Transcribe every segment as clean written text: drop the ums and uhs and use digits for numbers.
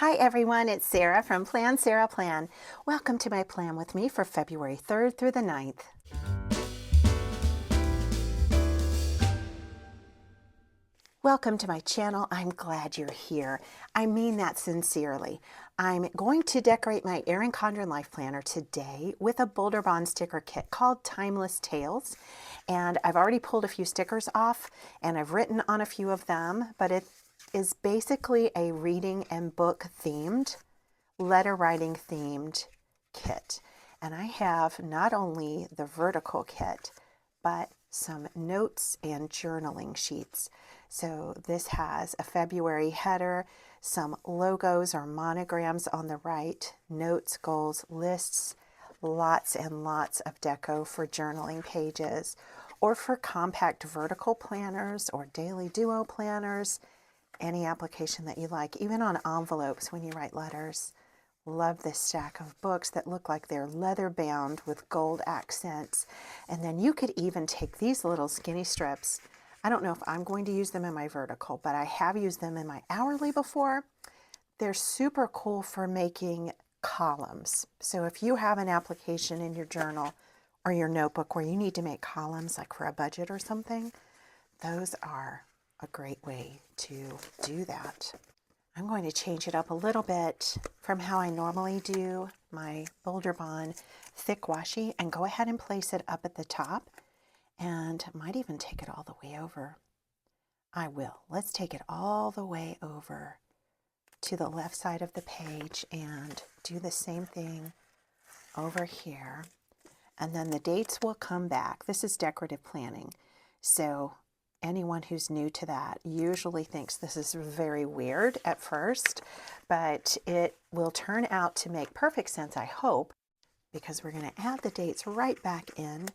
Hi everyone, it's Sarah from Plan Sarah Plan. Welcome to my plan with me for February 3rd through the 9th. Welcome to my channel. I'm glad you're here. I mean that sincerely. I'm going to decorate my Erin Condren Life Planner today with a Boulder Bond sticker kit called Timeless Tales. And I've already pulled a few stickers off and I've written on a few of them, but it is basically a reading and book themed, letter writing themed kit. And I have not only the vertical kit, but some notes and journaling sheets. So this has a February header, some logos or monograms on the right, notes, goals, lists, lots and lots of deco for journaling pages or for compact vertical planners or daily duo planners, any application that you like, even on envelopes when you write letters. Love this stack of books that look like they're leather bound with gold accents. And then you could even take these little skinny strips. I don't know if I'm going to use them in my vertical, but I have used them in my hourly before. They're super cool for making columns. So if you have an application in your journal or your notebook where you need to make columns, like for a budget or something, those are a great way to do that. I'm going to change it up a little bit from how I normally do my Boulder Bond thick washi and go ahead and place it up at the top, and might even take it all the way over. I will. Let's take it all the way over to the left side of the page and do the same thing over here. And then the dates will come back. This is decorative planning. So anyone who's new to that usually thinks this is very weird at first, but it will turn out to make perfect sense, I hope, because we're going to add the dates right back in.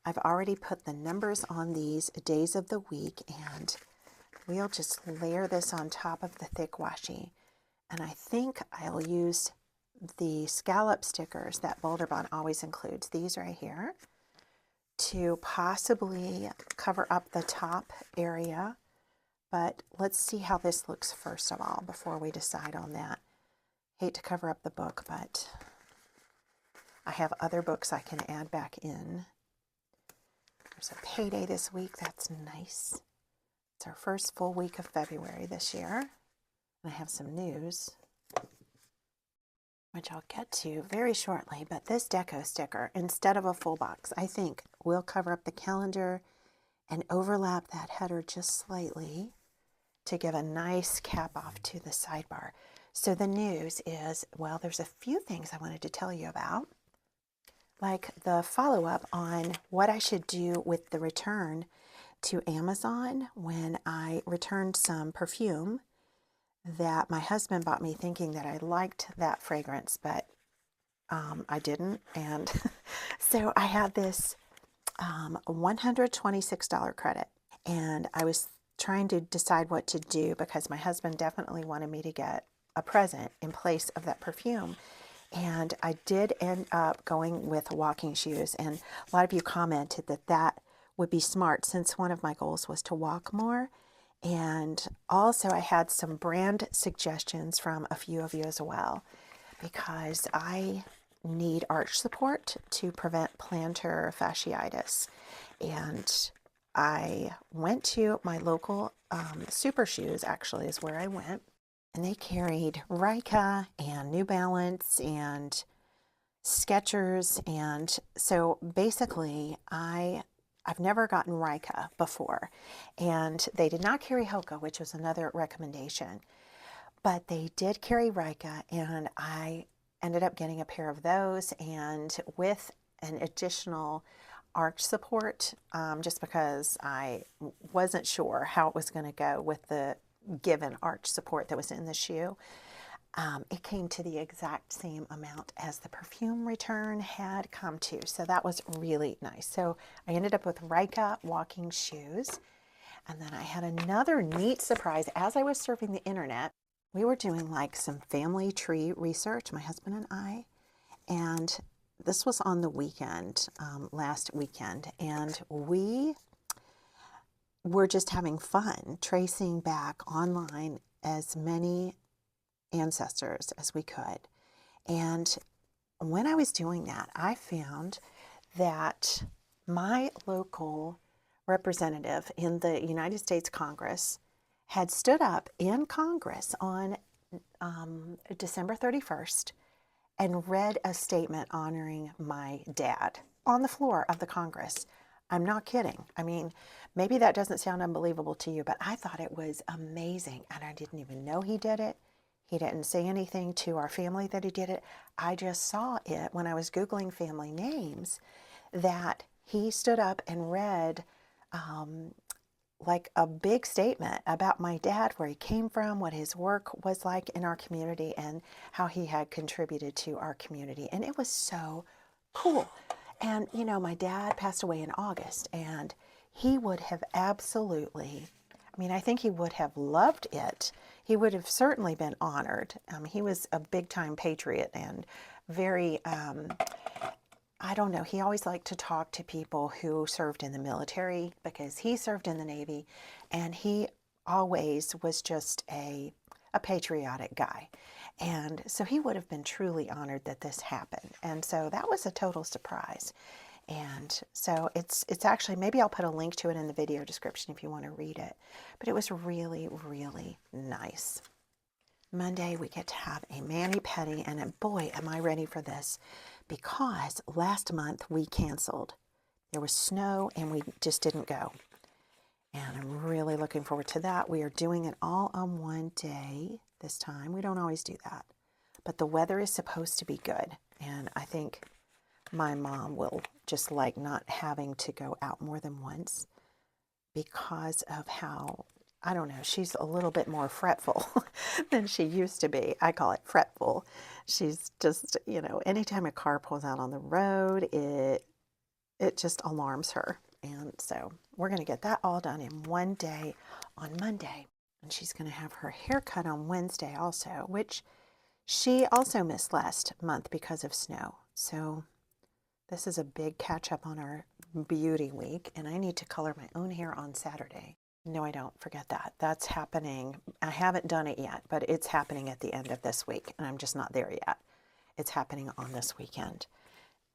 I've already put the numbers on these days of the week, and we'll just layer this on top of the thick washi. And I think I'll use the scallop stickers that Boulder Bond always includes, these right here, to possibly cover up the top area. But let's see how this looks first of all before we decide on that. Hate to cover up the book, but I have other books I can add back in. There's a payday this week. That's nice. It's our first full week of February this year. And I have some news, which I'll get to very shortly. But this deco sticker, instead of a full box, I think will cover up the calendar and overlap that header just slightly to give a nice cap off to the sidebar. So the news is, well, there's a few things I wanted to tell you about, like the follow-up on what I should do with the return to Amazon when I returned some perfume that my husband bought me thinking that I liked that fragrance, but I didn't. And so I had this $126 credit, and I was trying to decide what to do because my husband definitely wanted me to get a present in place of that perfume. And I did end up going with walking shoes, and a lot of you commented that that would be smart since one of my goals was to walk more. And also I had some brand suggestions from a few of you as well, because I need arch support to prevent plantar fasciitis. And I went to my local Super Shoes, actually is where I went, and they carried Rika and New Balance and Skechers. And so basically I've never gotten Rika before, and they did not carry Hoka, which was another recommendation, but they did carry Rika, and I ended up getting a pair of those, and with an additional arch support, just because I wasn't sure how it was going to go with the given arch support that was in the shoe. It came to the exact same amount as the perfume return had come to. So that was really nice. So I ended up with Rika walking shoes. And then I had another neat surprise. As I was surfing the internet, we were doing like some family tree research, my husband and I. And this was on the weekend, last weekend. And we were just having fun tracing back online as many ancestors as we could. And when I was doing that, I found that my local representative in the United States Congress had stood up in Congress on December 31st and read a statement honoring my dad on the floor of the Congress. I'm not kidding. I mean, maybe that doesn't sound unbelievable to you, but I thought it was amazing. And I didn't even know he did it. He didn't say anything to our family that he did it. I just saw it when I was Googling family names that he stood up and read like a big statement about my dad, where he came from, what his work was like in our community, and how he had contributed to our community. And it was so cool. And, you know, my dad passed away in August, and he would have absolutely, I mean, I think he would have loved it. He would have certainly been honored. He was a big-time patriot and very, I don't know, he always liked to talk to people who served in the military, because he served in the Navy, and he always was just a patriotic guy. And so he would have been truly honored that this happened. And so that was a total surprise. And so it's actually, maybe I'll put a link to it in the video description if you want to read it. But it was really, really nice. Monday, we get to have a mani-pedi, and boy, am I ready for this, because last month we canceled. There was snow and we just didn't go. And I'm really looking forward to that. We are doing it all on one day this time. We don't always do that. But the weather is supposed to be good. And I think my mom will just like not having to go out more than once, because of how, I don't know, she's a little bit more fretful than she used to be. I call it fretful. She's just, you know, anytime a car pulls out on the road, it just alarms her. And so we're going to get that all done in one day on Monday. And she's going to have her hair cut on Wednesday also, which she also missed last month because of snow. So this is a big catch up on our beauty week, and I need to color my own hair on Saturday. No, I don't. Forget that. That's happening. I haven't done it yet, but it's happening at the end of this week, and I'm just not there yet. It's happening on this weekend.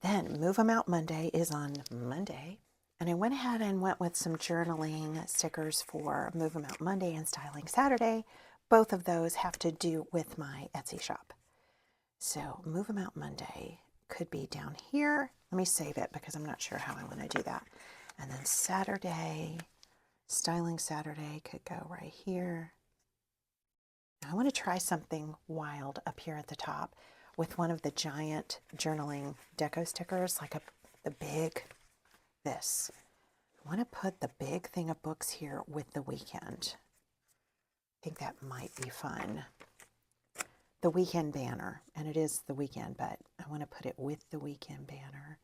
Then Move 'em Out Monday is on Monday, and I went ahead and went with some journaling stickers for Move 'em Out Monday and Styling Saturday. Both of those have to do with my Etsy shop. So Move 'em Out Monday could be down here. Let me save it because I'm not sure how I want to do that. And then Saturday, Styling Saturday could go right here. I want to try something wild up here at the top with one of the giant journaling deco stickers, like the big, this. I want to put the big thing of books here with the weekend. I think that might be fun. The weekend banner, and it is the weekend, but I want to put it with the weekend banner.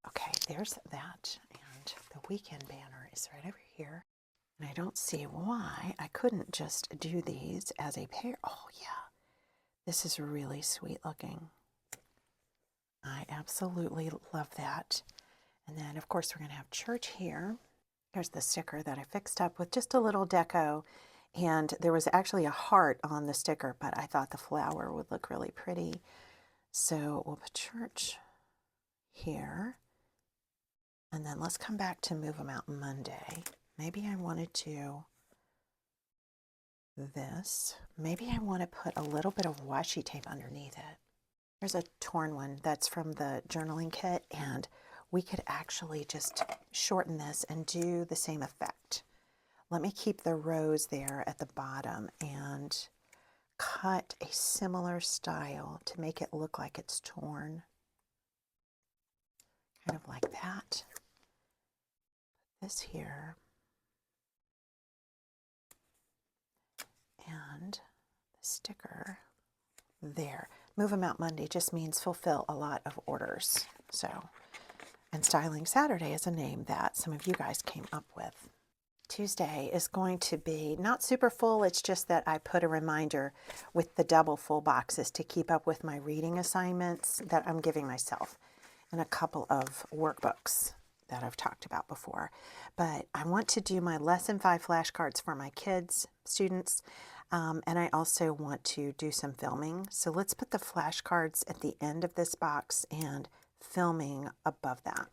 Okay, there's that, and the weekend banner is right over here. And I don't see why I couldn't just do these as a pair. Oh yeah, this is really sweet looking. I absolutely love that. And then of course we're going to have church here. Here's the sticker that I fixed up with just a little deco. And there was actually a heart on the sticker, but I thought the flower would look really pretty. So we'll put church here. And then let's come back to Move 'em Out Monday. Maybe I wanted to this. Maybe I want to put a little bit of washi tape underneath it. There's a torn one that's from the journaling kit, and we could actually just shorten this and do the same effect. Let me keep the rose there at the bottom and cut a similar style to make it look like it's torn. Kind of like that. This here. And the sticker there. Move 'em Out Monday just means fulfill a lot of orders. So, and Styling Saturday is a name that some of you guys came up with. Tuesday is going to be not super full. It's just that I put a reminder with the double full boxes to keep up with my reading assignments that I'm giving myself, and a couple of workbooks that I've talked about before. But I want to do my lesson 5 flashcards for my kids, students. And I also want to do some filming. So let's put the flashcards at the end of this box and filming above that.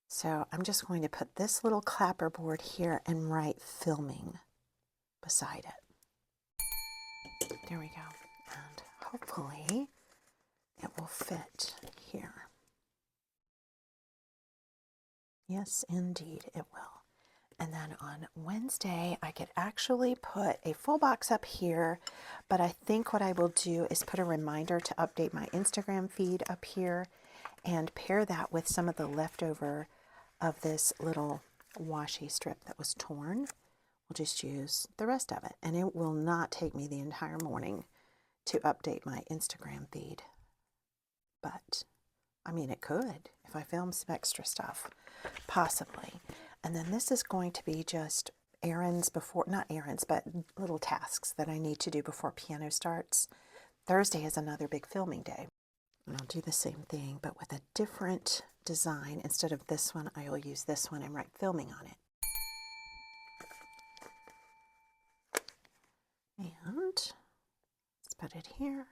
So I'm just going to put this little clapperboard here and write filming beside it. There we go. And hopefully it will fit here. Yes, indeed it will. And then on Wednesday, I could actually put a full box up here, but I think what I will do is put a reminder to update my Instagram feed up here and pair that with some of the leftover of this little washi strip that was torn. We'll just use the rest of it, and it will not take me the entire morning to update my Instagram feed. But, I mean, it could if I film some extra stuff, possibly. And then this is going to be just errands before, not errands, but little tasks that I need to do before piano starts. Thursday is another big filming day. And I'll do the same thing, but with a different design. Instead of this one, I will use this one and write filming on it. And let's put it here.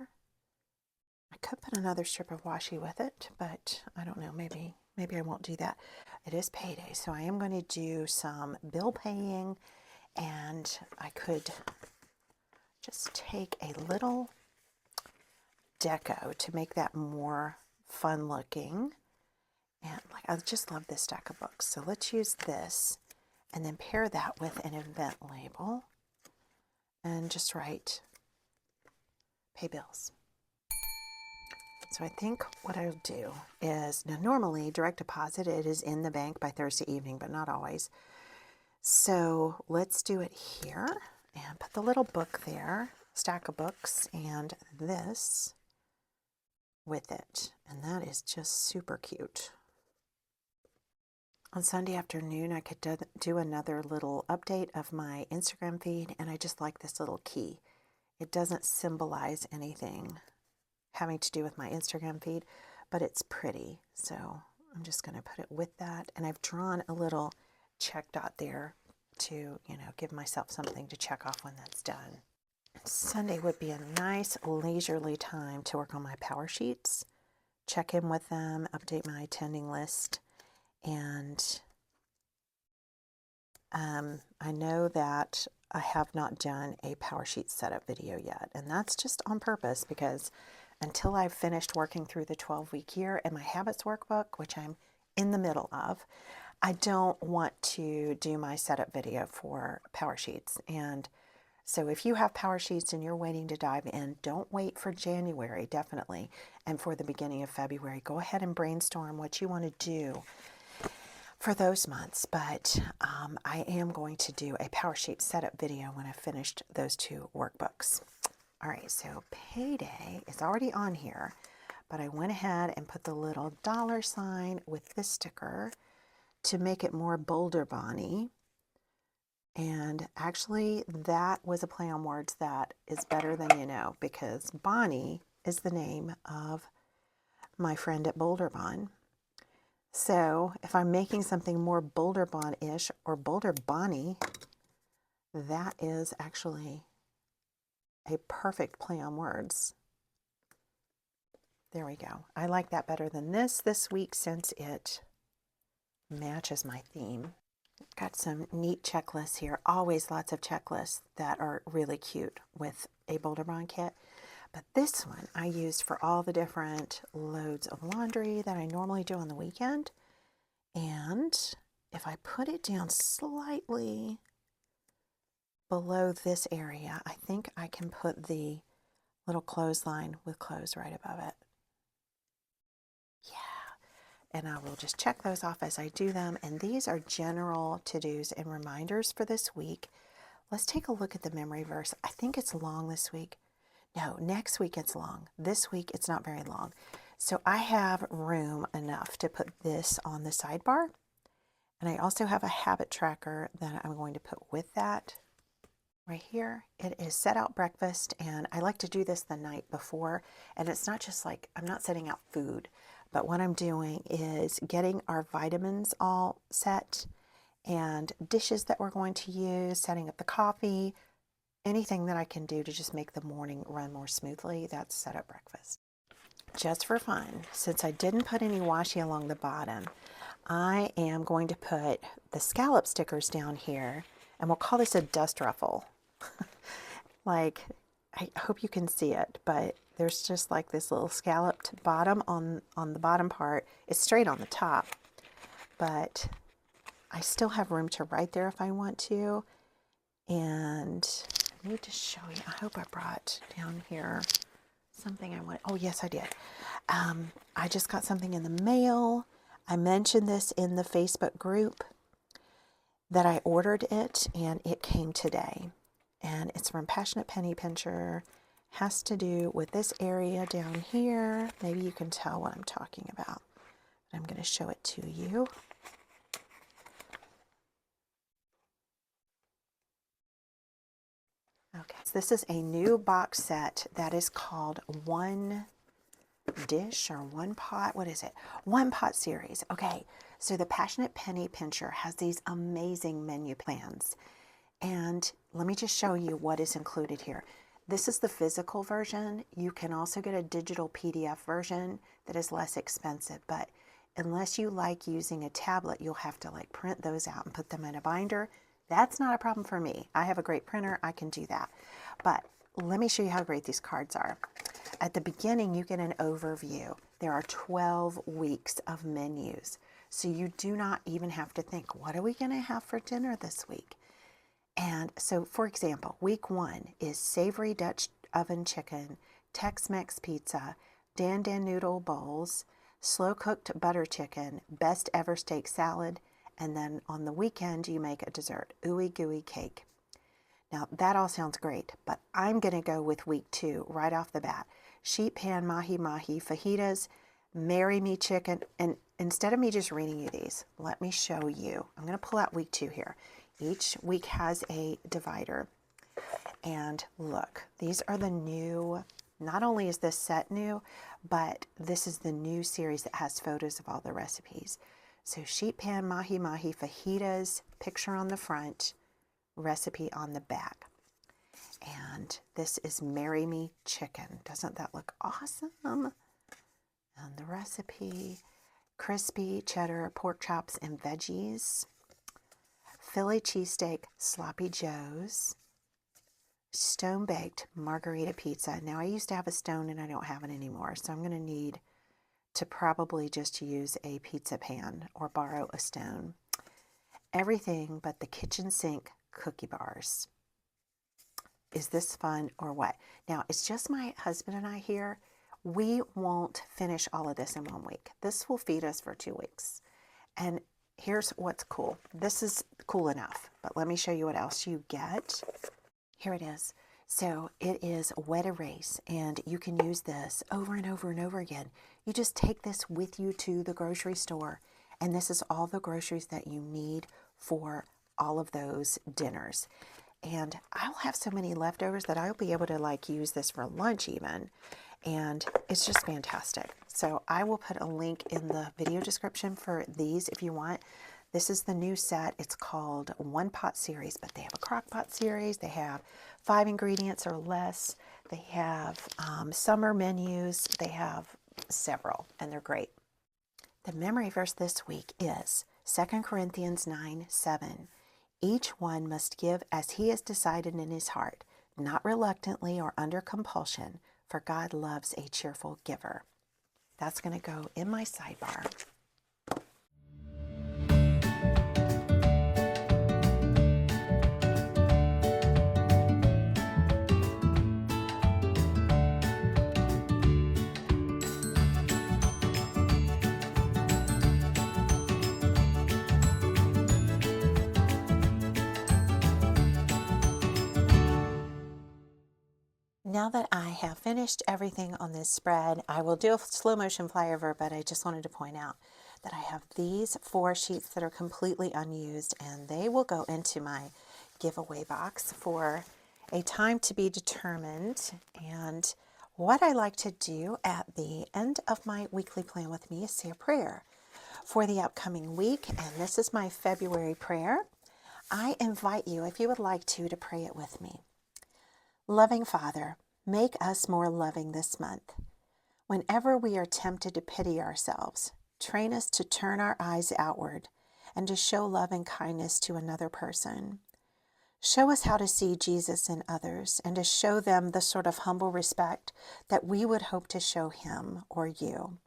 I could put another strip of washi with it, but I don't know, maybe I won't do that. It is payday, so I am going to do some bill paying, and I could just take a little deco to make that more fun looking. And like, I just love this stack of books. So let's use this and then pair that with an event label and just write pay bills. So I think what I'll do is, now normally direct deposit, it is in the bank by Thursday evening, but not always. So let's do it here and put the little book there, stack of books, and this with it. And that is just super cute. On Sunday afternoon, I could do another little update of my Instagram feed, and I just like this little key. It doesn't symbolize anything having to do with my Instagram feed, but it's pretty. So I'm just going to put it with that. And I've drawn a little check dot there to, you know, give myself something to check off when that's done. Sunday would be a nice leisurely time to work on my PowerSheets, check in with them, update my attending list. And I know that I have not done a PowerSheet setup video yet, and that's just on purpose because until I've finished working through the 12-week year and my habits workbook, which I'm in the middle of, I don't want to do my setup video for PowerSheets. And so if you have PowerSheets and you're waiting to dive in, don't wait for January, definitely. And for the beginning of February, go ahead and brainstorm what you want to do for those months. But I am going to do a PowerSheet setup video when I've finished those two workbooks. All right, so payday is already on here, but I went ahead and put the little $sign with this sticker to make it more Boulder Bonnie. And actually, that was a play on words that is better than you know, because Bonnie is the name of my friend at Boulder Bon. So if I'm making something more Boulder Bon-ish or Boulder Bonnie, that is actually a perfect play on words. There we go. I like that better than this week since it matches my theme. Got some neat checklists here. Always lots of checklists that are really cute with a Boulder Bon kit. But this one I used for all the different loads of laundry that I normally do on the weekend. And if I put it down slightly below this area, I think I can put the little clothesline with clothes right above it. Yeah, and I will just check those off as I do them. And these are general to-dos and reminders for this week. Let's take a look at the memory verse. I think it's long this week. No, next week it's long. This week it's not very long. So I have room enough to put this on the sidebar. And I also have a habit tracker that I'm going to put with that. Right here, it is set out breakfast, and I like to do this the night before, and it's not just like, I'm not setting out food, but what I'm doing is getting our vitamins all set and dishes that we're going to use, setting up the coffee, anything that I can do to just make the morning run more smoothly, that's set up breakfast. Just for fun, since I didn't put any washi along the bottom, I am going to put the scallop stickers down here, and we'll call this a dust ruffle. Like, I hope you can see it, but there's just like this little scalloped bottom on the bottom part. It's straight on the top, but I still have room to write there if I want to. And I need to show you, I hope I brought down here something I want. Oh, yes, I did. I just got something in the mail. I mentioned this in the Facebook group that I ordered it, and it came today. And it's from Passionate Penny Pincher. Has to do with this area down here. Maybe you can tell what I'm talking about. I'm going to show it to you. Okay, so this is a new box set that is called One Dish or One Pot. What is it? One Pot series. Okay, so the Passionate Penny Pincher has these amazing menu plans. And let me just show you what is included here. This is the physical version. You can also get a digital PDF version that is less expensive, but unless you like using a tablet, you'll have to like print those out and put them in a binder. That's not a problem for me. I have a great printer. I can do that. But let me show you how great these cards are. At the beginning, you get an overview. There are 12 weeks of menus. So you do not even have to think, what are we going to have for dinner this week? And so, for example, week 1 is savory Dutch oven chicken, Tex-Mex pizza, Dan Dan noodle bowls, slow-cooked butter chicken, best ever steak salad, and then on the weekend you make a dessert, ooey gooey cake. Now, that all sounds great, but I'm going to go with week 2 right off the bat. Sheet pan mahi mahi fajitas, marry me chicken, and instead of me just reading you these, let me show you. I'm going to pull out week 2 here. Each week has a divider. And look, these are the new, not only is this set new, but this is the new series that has photos of all the recipes. So sheet pan mahi mahi fajitas, picture on the front, recipe on the back. And this is marry me chicken. Doesn't that look awesome? And the recipe, crispy cheddar pork chops and veggies, Philly cheesesteak sloppy joes, stone-baked margarita pizza. Now, I used to have a stone and I don't have it anymore, so I'm going to need to probably just use a pizza pan or borrow a stone. Everything but the kitchen sink cookie bars. Is this fun or what? Now, it's just my husband and I here. We won't finish all of this in 1 week. This will feed us for 2 weeks. And here's what's cool. This is cool enough, but let me show you what else you get. Here it is. So it is wet erase, and you can use this over and over and over again. You just take this with you to the grocery store, and this is all the groceries that you need for all of those dinners. And I'll have so many leftovers that I'll be able to like use this for lunch even. And it's just fantastic. So I will put a link in the video description for these if you want. This is the new set. It's called One Pot Series, but they have a crock pot series. They have 5 ingredients or less. They have summer menus. They have several, and they're great. The memory verse this week is 2 Corinthians 9:7. Each one must give as he has decided in his heart, not reluctantly or under compulsion, for God loves a cheerful giver. That's going to go in my sidebar. Now that I have finished everything on this spread, I will do a slow motion flyover, but I just wanted to point out that I have these 4 sheets that are completely unused, and they will go into my giveaway box for a time to be determined. And what I like to do at the end of my weekly plan with me is say a prayer for the upcoming week, and this is my February prayer. I invite you, if you would like to pray it with me. Loving Father, make us more loving this month. Whenever we are tempted to pity ourselves, train us to turn our eyes outward and to show love and kindness to another person. Show us how to see Jesus in others and to show them the sort of humble respect that we would hope to show him or you.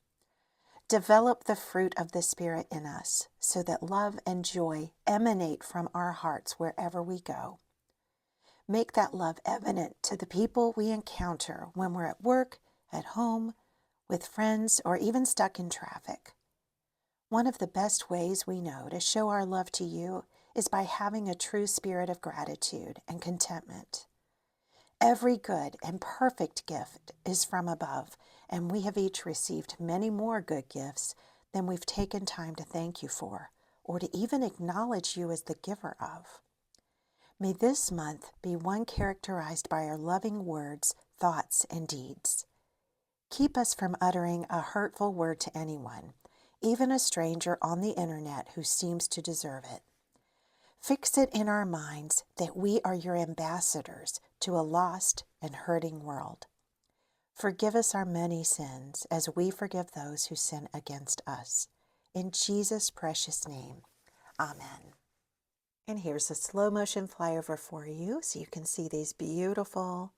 Develop the fruit of the Spirit in us so that love and joy emanate from our hearts wherever we go. Make that love evident to the people we encounter when we're at work, at home, with friends, or even stuck in traffic. One of the best ways we know to show our love to you is by having a true spirit of gratitude and contentment. Every good and perfect gift is from above, and we have each received many more good gifts than we've taken time to thank you for, or to even acknowledge you as the giver of. May this month be one characterized by our loving words, thoughts, and deeds. Keep us from uttering a hurtful word to anyone, even a stranger on the internet who seems to deserve it. Fix it in our minds that we are your ambassadors to a lost and hurting world. Forgive us our many sins as we forgive those who sin against us. In Jesus' precious name, amen. And here's a slow motion flyover for you so you can see these beautiful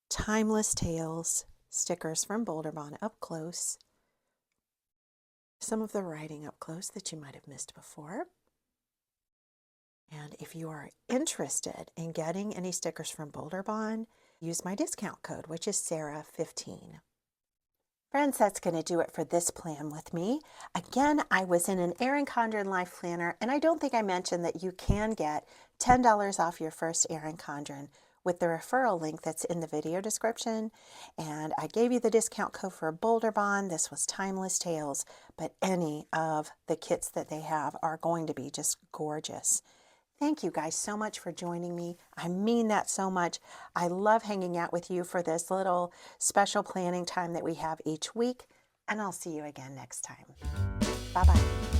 Timeless Tales stickers from Boulder Bond up close. Some of the writing up close that you might have missed before. And if you are interested in getting any stickers from Boulder Bond, use my discount code, which is Sarah15. Friends, that's going to do it for this plan with me. Again, I was in an Erin Condren Life Planner, and I don't think I mentioned that you can get $10 off your first Erin Condren with the referral link that's in the video description. And I gave you the discount code for Boulder Bond. This was Timeless Tales, but any of the kits that they have are going to be just gorgeous. Thank you guys so much for joining me. I mean that so much. I love hanging out with you for this little special planning time that we have each week, and I'll see you again next time. Bye-bye.